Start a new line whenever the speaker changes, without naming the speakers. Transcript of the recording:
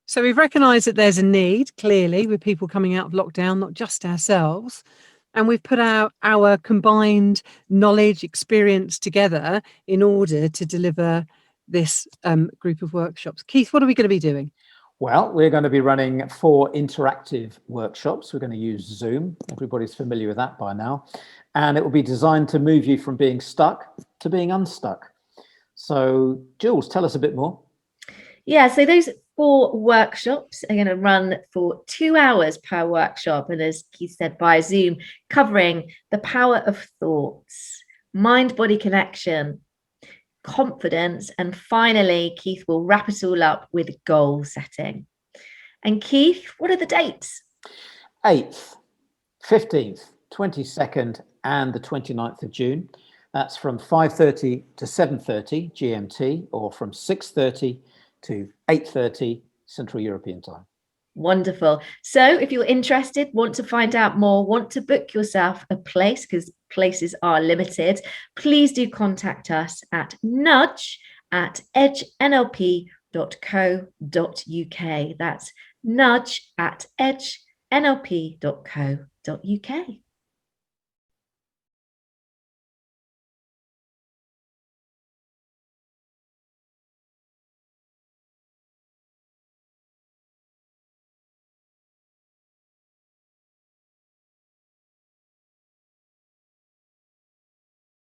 So we've recognised that there's a need, clearly, with people coming out of lockdown, not just ourselves. And we've put out our combined knowledge, experience together in order to deliver this group of workshops. Keith, what are we going to be doing?
Well, we're going to be running 4 interactive workshops. We're going to use Zoom. Everybody's familiar with that by now. And it will be designed to move you from being stuck to being unstuck. So, Jules, tell us a bit more.
Yeah, so those 4 workshops are going to run for 2 hours per workshop. And as Keith said, by Zoom, covering the power of thoughts, mind-body connection, confidence, and finally, Keith will wrap it all up with goal setting. And Keith, what are the dates?
8th, 15th, 22nd, and the 29th of June. That's from 5:30 to 7:30 GMT, or from 6:30 to 8:30 Central European Time.
Wonderful. So if you're interested, want to find out more, want to book yourself a place, because places are limited, please do contact us at nudge@edgenlp.co.uk. That's nudge@edgenlp.co.uk.